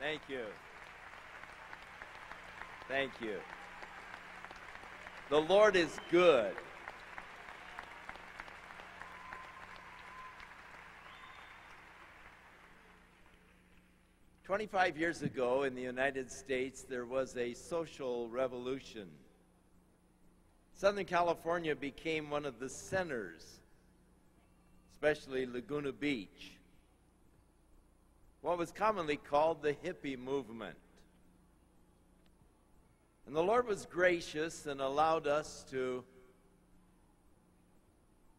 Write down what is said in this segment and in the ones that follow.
Thank you. Thank you. The Lord is good. "25 years ago in the United States, there was a social revolution. Southern California became one of the centers, especially Laguna Beach, what was commonly called the hippie movement. And the Lord was gracious and allowed us to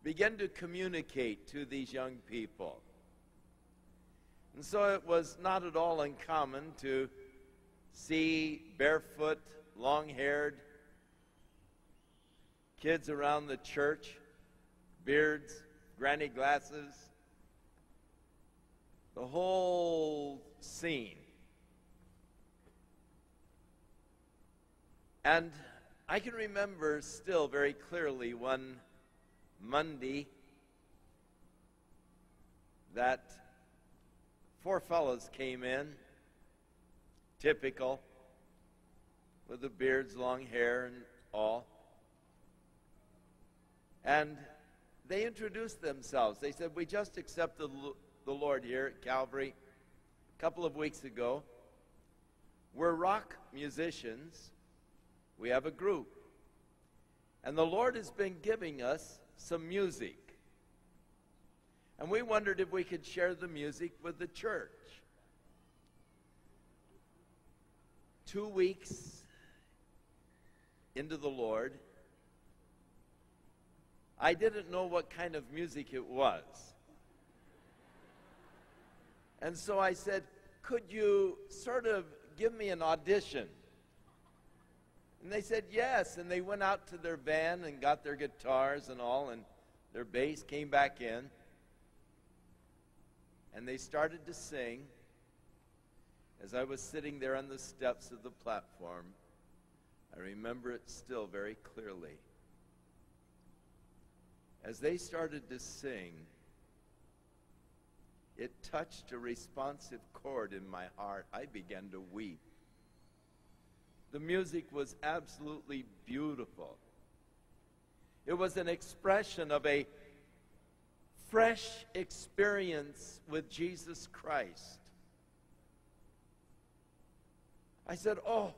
begin to communicate to these young people. And so it was not at all uncommon to see barefoot, long-haired kids around the church, beards, granny glasses, the whole scene. And I can remember still very clearly one Monday that 4 fellows came in, typical, with the beards, long hair, and all. And they introduced themselves. They said, "We just accepted the Lord here at Calvary a couple of weeks ago. We're rock musicians. We have a group. And the Lord has been giving us some music. And we wondered if we could share the music with the church." 2 weeks into the Lord, I didn't know what kind of music it was. And so I said, "Could you sort of give me an audition?" And they said yes, and they went out to their van and got their guitars and all, and their bass, came back in, and they started to sing. As I was sitting there on the steps of the platform, I remember it still very clearly. As they started to sing, it touched a responsive chord in my heart. I began to weep. The music was absolutely beautiful. It was an expression of a fresh experience with Jesus Christ. I said, "Oh,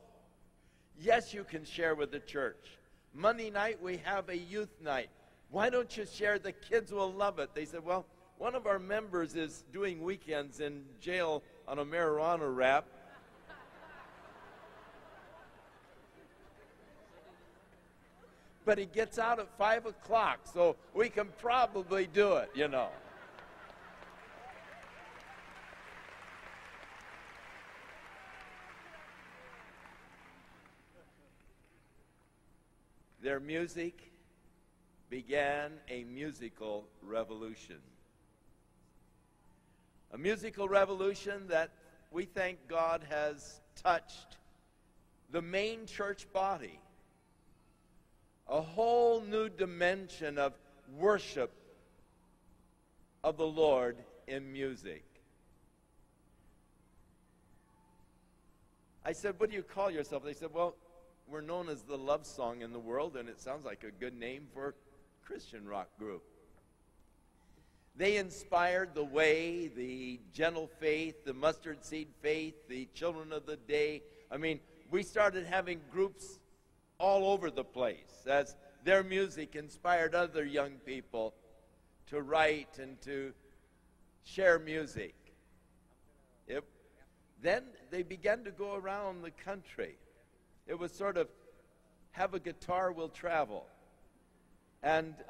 yes, you can share with the church. Monday night we have a youth night. Why don't you share? The kids will love it." They said, "Well, one of our members is doing weekends in jail on a marijuana rap. But he gets out at 5 o'clock, so we can probably do it, you know." Their music began a musical revolution. A musical revolution that we thank God has touched the main church body. A whole new dimension of worship of the Lord in music. I said, "What do you call yourself?" They said, "Well, we're known as the love song in the world, and it sounds like a good name for a Christian rock group." They inspired the Way, the Gentle Faith, the Mustard Seed Faith, the Children of the Day. I mean, we started having groups all over the place as their music inspired other young people to write and to share music. Then they began to go around the country. It was sort of, have a guitar, we'll travel. And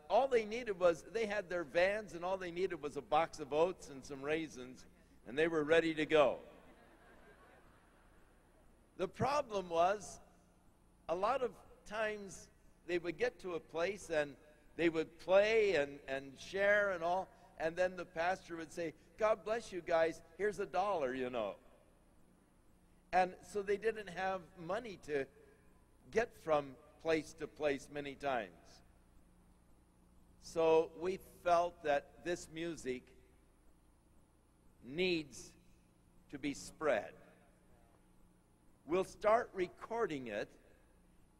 all they needed was, they had their vans, and all they needed was a box of oats and some raisins, and they were ready to go. The problem was, a lot of times they would get to a place and they would play and share and all, and then the pastor would say, "God bless you guys, here's $1, you know." And so they didn't have money to get from place to place many times. So we felt that this music needs to be spread. We'll start recording it,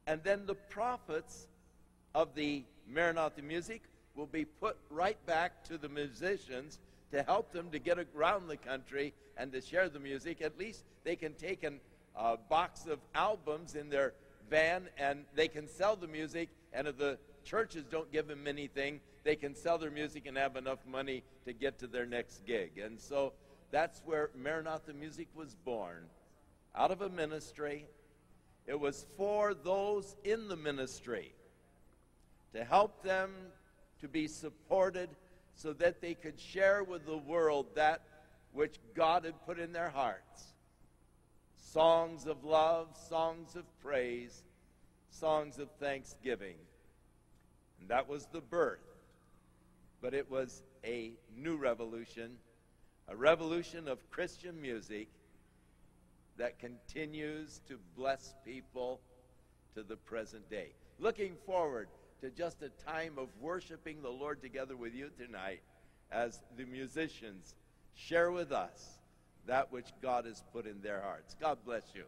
and then the profits of the Maranatha music will be put right back to the musicians to help them to get around the country and to share the music. At least they can take a box of albums in their van and they can sell the music, and if the churches don't give them anything, they can sell their music and have enough money to get to their next gig. And so that's where Maranatha music was born, out of a ministry. It was for those in the ministry, to help them to be supported so that they could share with the world that which God had put in their hearts. Songs of love, songs of praise, songs of thanksgiving. And that was the birth. But it was a new revolution, a revolution of Christian music that continues to bless people to the present day. Looking forward to just a time of worshiping the Lord together with you tonight as the musicians share with us that which God has put in their hearts. God bless you.